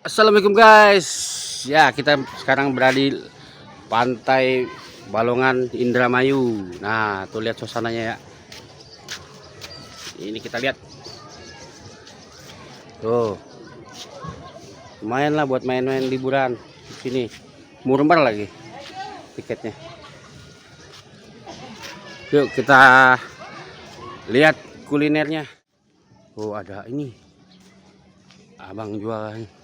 Assalamualaikum guys. Ya, kita sekarang berada di pantai Balongan Indramayu. Nah, tuh lihat suasananya ya. Ini kita lihat. Tuh. Lumayan lah buat main-main liburan di sini. Murah lagi tiketnya. Yuk kita lihat kulinernya. Oh, ada ini. Abang jualan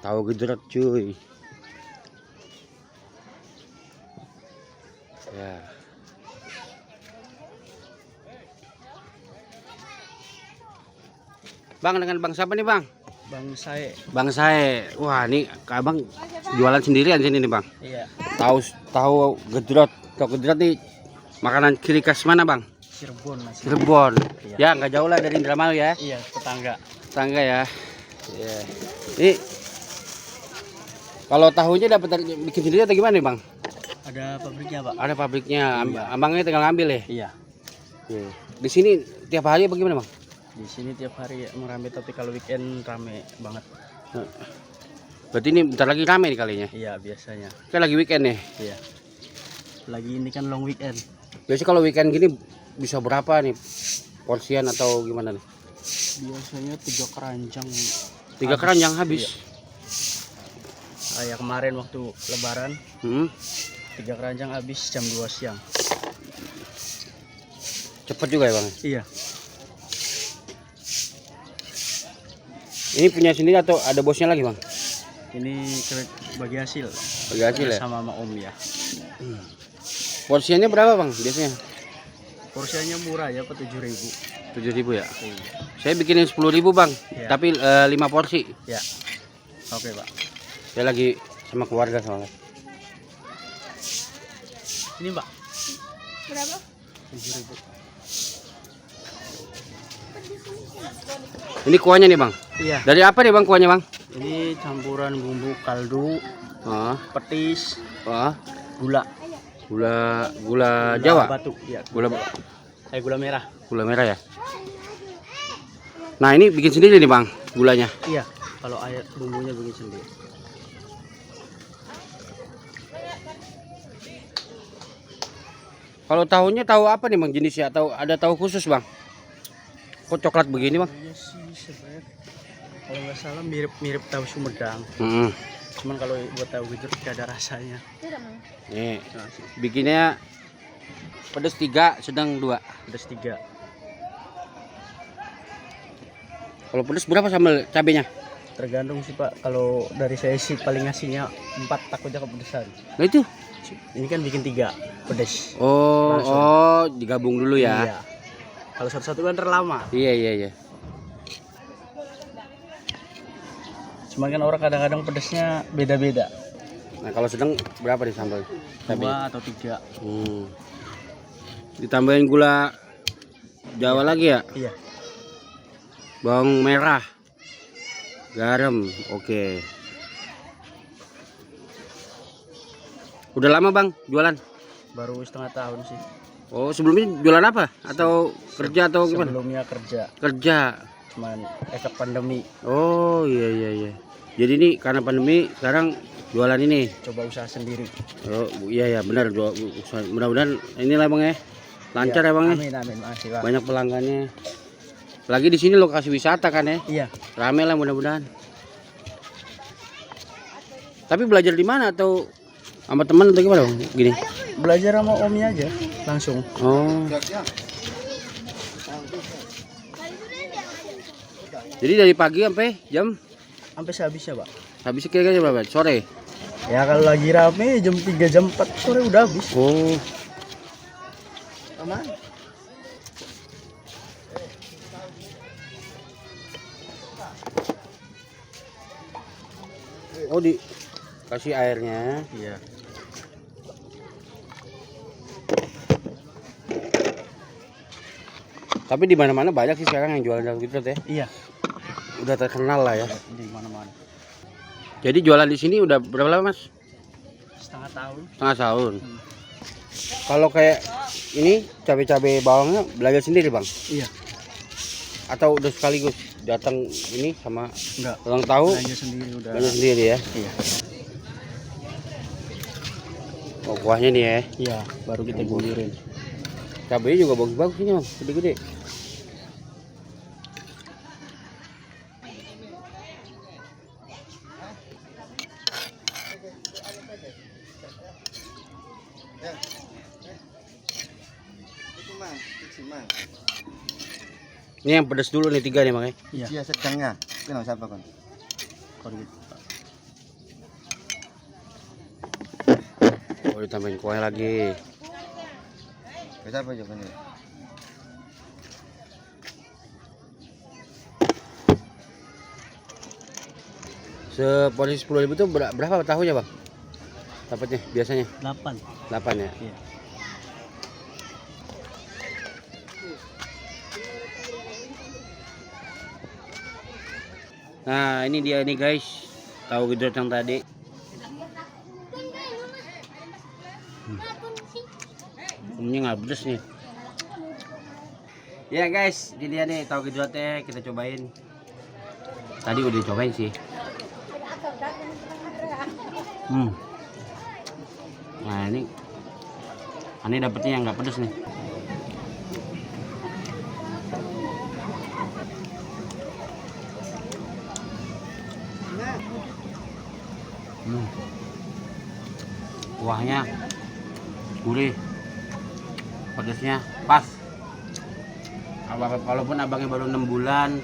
tahu gejrot cuy. Ya. Bang, dengan bang siapa nih bang? Bang Sae. Bang Sae. Wah, ini abang jualan sendirian sini nih bang. Iya. Tahu gejrot. Tahu gejrot nih makanan ciri khas mana bang? Cirebon Mas. Cirebon. Iya. Ya, nggak jauh lah dari Indramayu ya. Iya, tetangga. Tetangga ya. Iya. Ini kalau tahunya dapat bikin sendiri atau gimana nih bang? Ada pabriknya, Pak. Ada pabriknya. Iya. Abangnya tinggal ngambil ya. Iya. Iya. Di sini tiap hari apa gimana bang? Di sini tiap hari rame, tapi kalau weekend rame banget. Berarti ini bentar lagi rame nih kalinya. Iya, biasanya. Kan lagi weekend nih. Iya. Lagi ini kan long weekend. Biasanya kalau weekend gini bisa berapa nih porsian atau gimana nih? Biasanya 3 keranjang. 3 keranjang habis. Iya. Kayak kemarin waktu lebaran, 3 keranjang habis jam 2 siang. Cepet juga ya bang. Iya. Ini punya sendiri atau ada bosnya lagi bang? Ini bagi hasil. Bagi hasil ya. Sama Om ya. Porsiannya berapa bang biasanya? Porsinya murah ya, 7.000. 7.000 ya. Iya. Saya bikinin 10.000 bang. Iya. Tapi 5 porsi. Ya. Oke, Pak. Saya lagi sama keluarga soalnya. Ini, Mbak. Berapa? 7.000. Ini kuahnya nih bang. Iya. Dari apa nih bang kuahnya bang? Ini campuran bumbu kaldu, Ah, petis, ah, gula. gula Jawa. Batu, ya. Gula Gula merah. gula merah ya. Nah ini bikin sendiri nih bang gulanya. Iya. Kalau air bumbunya bikin sendiri. Kalau tahunya tahu apa nih bang jenisnya atau ada tahu khusus bang? Kok coklat begini bang? Iya sih sebenarnya. Kalau nggak salah mirip tahu Sumedang. Cuman kalau buat tahu gitu tidak ada rasanya. Nih bikinnya pedas 3 sedang 2. Pedas 3. Kalau pedas berapa sambal cabenya? Tergantung sih Pak. Kalau dari saya sih paling ngasihnya 4, takutnya kepedesan. Nah itu. Ini kan bikin 3 pedas. Oh digabung dulu ya. Iya. Kalau satu-satu kan terlama. Iya. Cuman kan orang kadang-kadang pedasnya beda-beda. Nah kalau sedang berapa nih sambal cabai? 2 atau 3. Ditambahin gula Jawa lagi ya? Iya. Bawang merah, garam, oke. Udah lama bang jualan? Baru setengah tahun sih. Oh sebelumnya jualan apa? Atau kerja atau gimana? Sebelumnya kerja. Kerja. Cuman efek pandemi. Oh iya. Jadi ini karena pandemi sekarang jualan ini. Coba usaha sendiri. Oh iya benar. Mudah-mudahan inilah bang ya. Lancar ya bang ya. Amin. Makasih Pak. Banyak pelanggannya. Lagi di sini lokasi wisata kan ya. Iya. Rame lah mudah-mudahan. Tapi belajar di mana atau sama teman atau gimana bang? Gini. Belajar sama omnya aja langsung. Oh. Jadi dari pagi sampai jam Sampai sehabisnya Pak. habis kira-kira berapa? Sore. Ya kalau lagi rame jam 3 jam 4 sore udah habis. Oh. Aman. Oh kasih airnya. Iya. Tapi di mana-mana banyak sih sekarang yang jualan daun gejrot ya. Iya. Udah terkenal lah ya. Di mana-mana. Jadi jualan di sini udah berapa lama mas? Setengah tahun. Setengah tahun. Kalau kayak ini cabai-cabai bawangnya belajar sendiri bang? Iya. Atau udah sekaligus? datang ini sama Enggak. ulang tahun Belanja sendiri udah. belanja sendiri ya. Iya. Oh, kuahnya nih ya. Iya, baru kita gulurin. Cabenya juga bagus-bagus ini, Bang. Gede-gede. Ini yang pedas dulu nih 3 nih, Bang. Iya. Iya sedangnya. Kenapa siapa kon? Kalau gitu. Oh, ditambahin kuahnya lagi. Siapa juga nih? Seporsi 10.000 itu berapa tahunya, Bang? Dapatnya biasanya 8. 8 ya. Iya. Nah, ini dia nih guys, tahu gejrot yang tadi. Umumnya nggak pedes nih. Ya guys, ini dia nih tahu gejrotnya, kita cobain. Tadi udah cobain sih. Nah ini dapetnya yang nggak pedes nih. Kuahnya gurih, pedasnya pas. Walaupun abangnya baru 6 bulan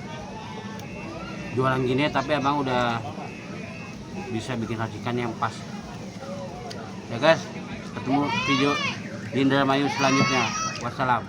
jualan gini, tapi abang udah bisa bikin racikan yang pas. Ya guys, ketemu video di Indramayu selanjutnya. Wassalam.